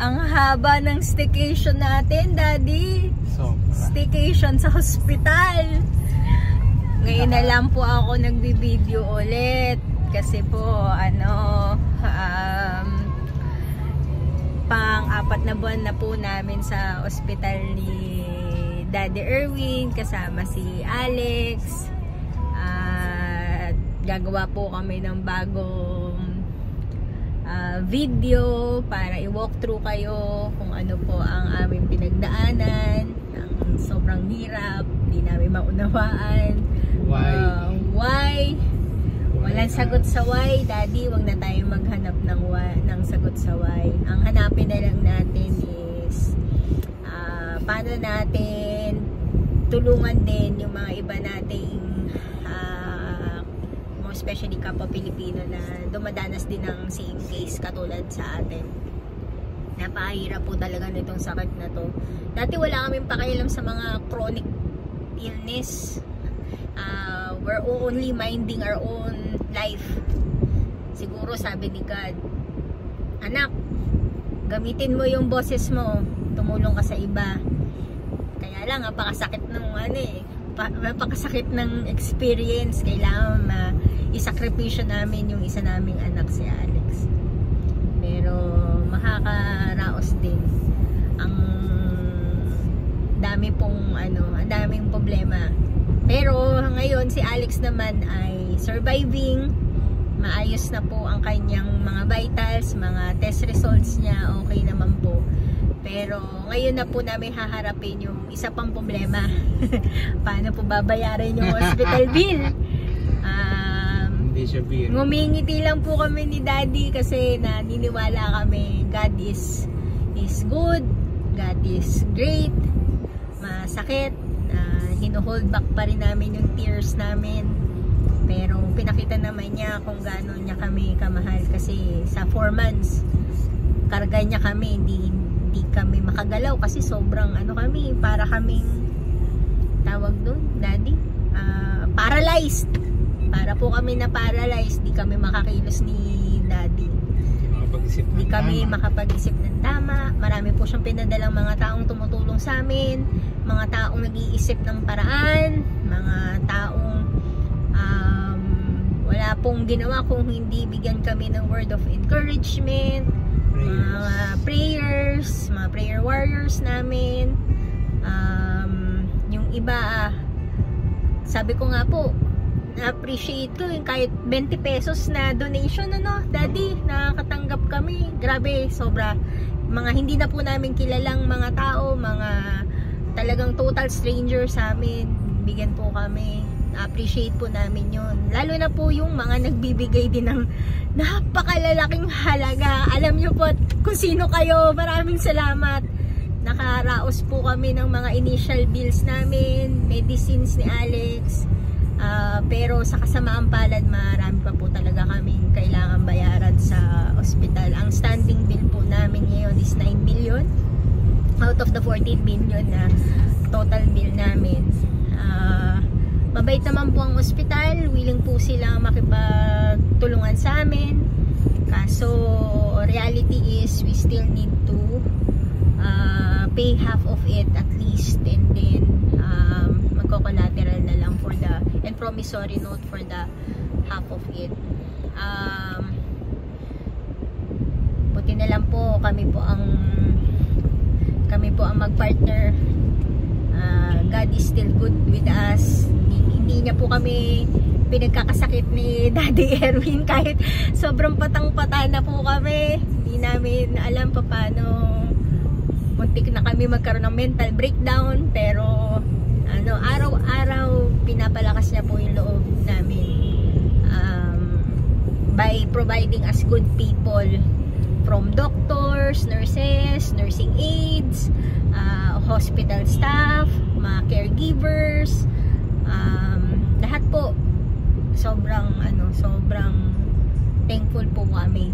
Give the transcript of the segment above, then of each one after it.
Ang haba ng staycation natin, Daddy. Staycation sa hospital. Ngayon na lang po ako nagbibideo ulit. Kasi po, pang-4 na buwan na po namin sa ospital ni Daddy Erwin. Kasama si Alex. At gagawa po kami ng bagong video para i-walk through kayo kung ano po ang aming pinagdaanan. Ang sobrang hirap, hindi namin maunawaan. Why? Walang sagot sa why, Daddy. Wag na tayo maghanap ng sagot sa why. Ang hanapin na lang natin is paano natin tulungan din yung mga iba nating especially kapwa Pilipino na dumadanas din ng same case katulad sa atin. Napakahirap po talaga nitong sakit na to. Dati wala kaming pakialam sa mga chronic illness. We're only minding our own life. Siguro sabi ni God, anak, gamitin mo yung boses mo, tumulong ka sa iba. Kaya lang, napakasakit ng experience. Kailangan isakripisyo namin yung isa naming anak, si Alex. Pero makakaraos din. Ang daming problema. Pero ngayon si Alex naman ay surviving. Maayos na po ang kanyang mga vitals, mga test results niya, okay naman po. Pero ngayon na po namin haharapin yung isa pang problema. Paano po babayaran yung hospital bill? Ngumingiti lang po kami ni Daddy kasi naniniwala kami God is good, God is great. Masakit, hinuhold back pa rin namin yung tears namin, pero pinakita naman niya kung gaano niya kami kamahal. Kasi sa 4 months karga niya kami, hindi kami makagalaw kasi sobrang kami, para kaming tawag doon, Daddy, paralyzed. Para po kami na paralyzed, di kami makakilos ni Daddy. Di kami makapag-isip ng tama. Marami po siyang pinadalang mga taong tumutulong sa amin, mga taong nag-iisip ng paraan, mga taong wala pong ginawa kung hindi bigyan kami ng word of encouragement, mga prayers, mga prayer warriors namin. Yung iba, sabi ko nga po, na-appreciate ko yung kahit 20 pesos na donation, Daddy, nakakatanggap kami. Grabe, sobra. Mga hindi na po namin kilalang mga tao, mga talagang total stranger sa amin, bigyan po kami. Appreciate po namin yun. Lalo na po yung mga nagbibigay din ng napakalalaking halaga. Alam nyo po kung sino kayo. Maraming salamat. Nakaraos po kami ng mga initial bills namin, medicines ni Alex. Pero sa kasamaang palad, marami pa po talaga kaming kailangan bayaran sa ospital. Ang standing bill po namin ngayon is 9 million out of the 14 million na total bill namin. Mabait naman po ang ospital, willing po silang makipagtulungan sa amin. Kaso reality is we still need to pay half of it at least, and then magko-collateral na lang for the and promissory note for the half of it. Buti na lang po kami po ang magpartner. God is still good with us. Hindi niya po kami pinagkakasakit ni Daddy Erwin, kahit sobrang patang-pata na po kami. Hindi namin alam pa paano, muntik na kami magkaroon ng mental breakdown, pero araw-araw pinapalakas niya po yung loob namin by providing us good people, from doctors, nurses, nursing aides, hospital staff, mga caregivers, lahat po. Sobrang thankful po kami.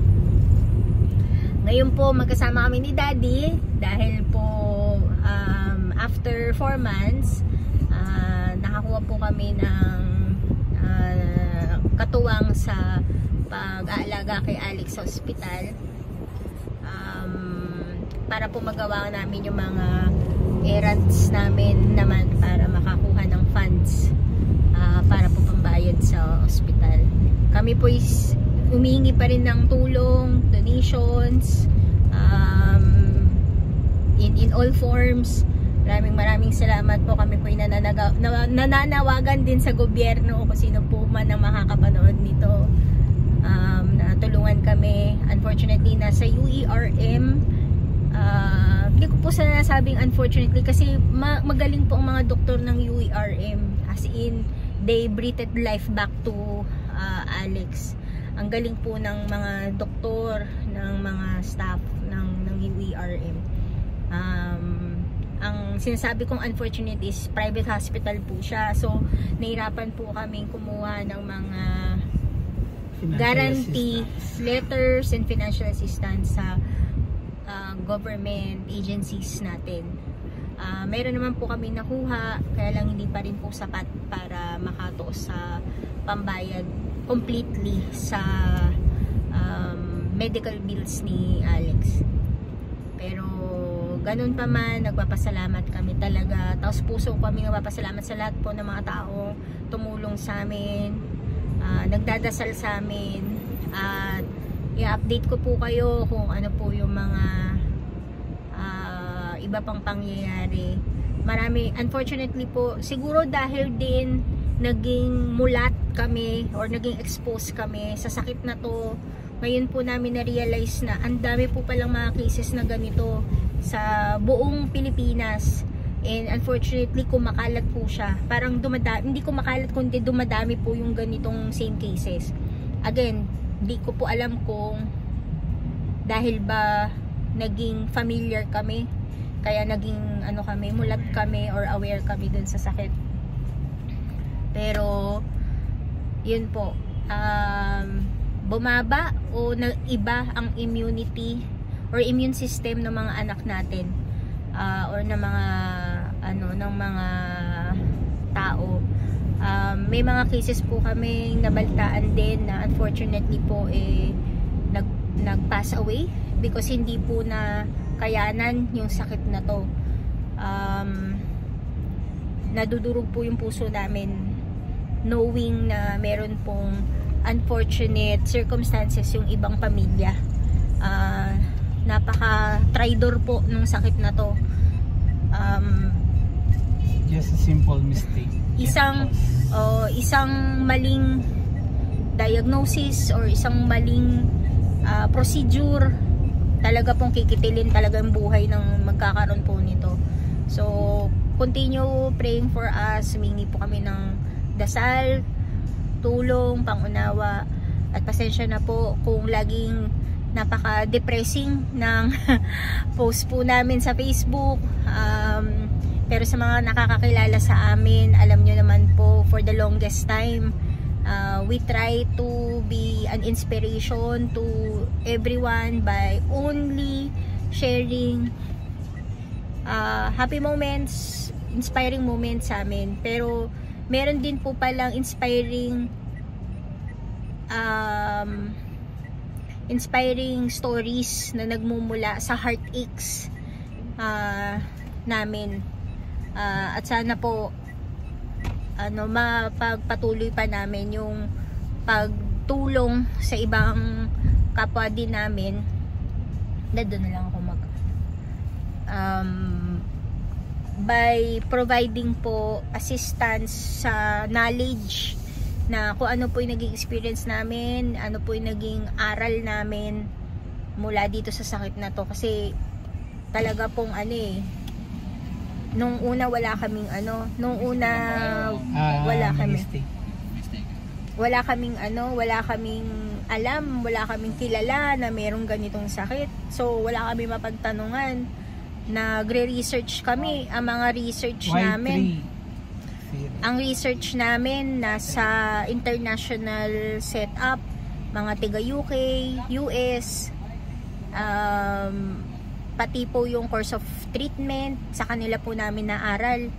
Ngayon po magkasama kami ni Daddy dahil po after 4 months nakakuha po kami ng katuwang sa pag-aalaga kay Alex sa ospital. para po magawa namin yung mga errands namin naman para makakuha ng funds para po pambayad sa ospital. Kami po is humihingi pa rin ng tulong, donations, in all forms. Maraming salamat po. Kami po nananawagan din sa gobyerno kung sino po man ang makakapanood nito. Natulungan kami. Unfortunately, nasa UERM. Hindi ko po sana nasabing unfortunately kasi magaling po ang mga doktor ng UERM. As in, they breathed life back to Alex. Ang galing po ng mga doktor, ng mga staff ng UERM. Ang sinasabi kong unfortunate is private hospital po siya. So, nahirapan po kaming kumuha ng mga guarantee letters and financial assistance sa government agencies natin. Meron naman po kami nakuha, kaya lang hindi pa rin po sapat para makatuos sa pambayad completely sa medical bills ni Alex. Pero ganun pa man, nagpapasalamat kami talaga. Taos puso kami nagpapasalamat sa lahat po ng mga tao tumulong sa amin, nagdadasal sa amin, at i-update ko po kayo kung ano po yung mga iba pang pangyayari. Marami, unfortunately po, siguro dahil din naging mulat kami or naging exposed kami sa sakit na to, ngayon po namin na-realize na ang dami po palang mga cases na ganito sa buong Pilipinas. And unfortunately, kumakalat po siya. Parang hindi kumakalat kundi dumadami po yung ganitong same cases. Again, di ko po alam kung dahil ba naging familiar kami, kaya naging mulat kami or aware kami dun sa sakit. Pero yun po, bumaba o iba ang immunity or immune system ng mga anak natin, or ng mga tao. May mga cases po kami nabaltaan din na unfortunately po nag-pass away because hindi po na kayanan yung sakit na to. Nadudurog po yung puso namin knowing na meron pong unfortunate circumstances yung ibang pamilya. Napaka-tridor po ng sakit na to. Just a simple mistake. Isang maling diagnosis or isang maling procedure, talaga pong kikitilin talaga yung buhay ng magkakaroon po nito. So, continue praying for us. Humingi po kami ng dasal, tulong, pangunawa, at pasensya na po kung laging napaka-depressing ng post po namin sa Facebook. Pero sa mga nakakakilala sa amin, alam nyo naman po, for the longest time, we try to be an inspiration to everyone by only sharing happy moments, inspiring moments sa amin. Pero meron din po palang inspiring stories na nagmumula sa heartaches namin. At sana po mapagpatuloy pa namin yung pagtulong sa ibang kapwa din namin. Doon na lang ako by providing po assistance sa knowledge na kung ano po yung naging experience namin, ano po yung naging aral namin mula dito sa sakit na to. Kasi talaga pong nung una wala kaming wala kaming alam, wala kaming kilala na merong ganitong sakit. So wala kami mapagtanungan. Nagre-research kami. Ang mga research namin, ang research namin nasa international setup, mga tiga UK, US, pati po yung course of treatment sa kanila po namin naaral.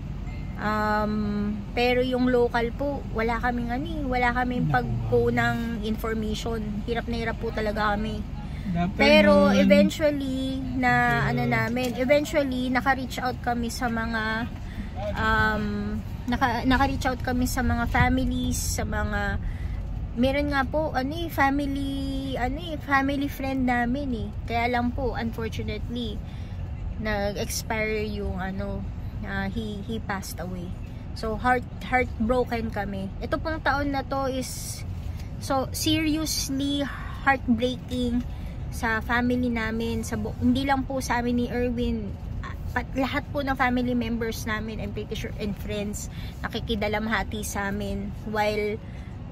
Pero yung local po, wala kaming pagkunan information. Hirap na hirap po talaga kami. Pero eventually naka-reach out kami sa mga naka-reach out kami sa mga families, sa mga meron nga po family friend namin Kaya lang po unfortunately nag-expire yung he passed away. So heartbroken kami. Ito pong taon na to is so seriously heartbreaking sa family namin, hindi lang po sa amin ni Erwin, lahat po ng family members namin, I'm pretty sure, and friends, nakikidalamhati sa amin while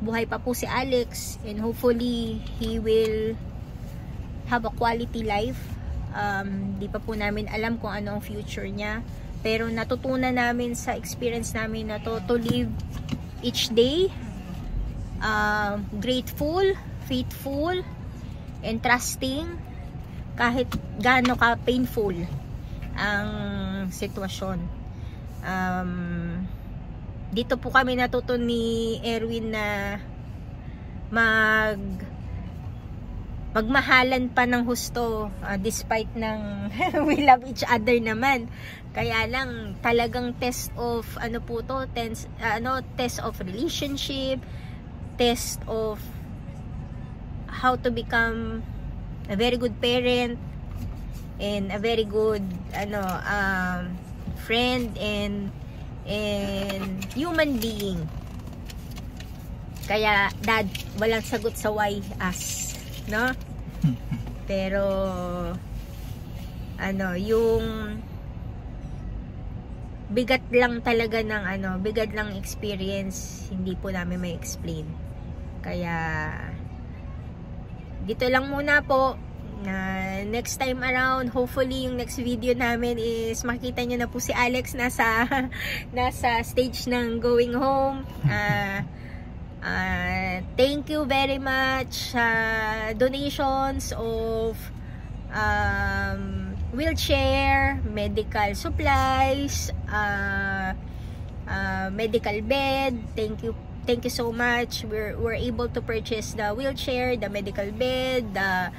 buhay pa po si Alex, and hopefully he will have a quality life. Di pa po namin alam kung ano ang future niya, pero natutunan namin sa experience namin na to live each day grateful, faithful, and trusting kahit gaano ka painful ang sitwasyon. Dito po kami natuto ni Erwin na magmahalan pa ng husto despite ng we love each other naman. Kaya lang talagang test of test of relationship, test of how to become a very good parent and a very good friend and human being. Kaya dad, walang sagot sa why us, no? Pero yung bigat lang talaga ng bigat lang experience, hindi po namin may explain. Kaya dito lang muna po. Next time around, hopefully yung next video namin is makita nyo na po si Alex nasa stage ng going home. Thank you very much. Donations of wheelchair, medical supplies, medical bed. Thank you so much. We're able to purchase the wheelchair, the medical bed, the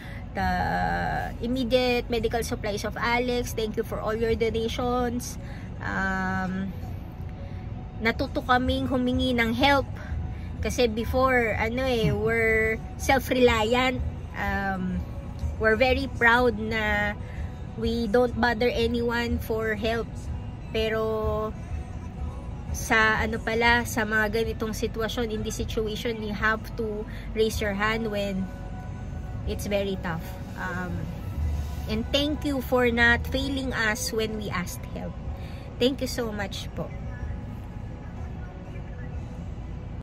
immediate medical supplies of Alex. Thank you for all your donations. Natuto kaming humingi ng help kasi before we're self-reliant. We're very proud na we don't bother anyone for help. Pero sa sa mga ganitong sitwasyon, in this situation, you have to raise your hand when it's very tough. And thank you for not failing us when we asked help. Thank you so much po.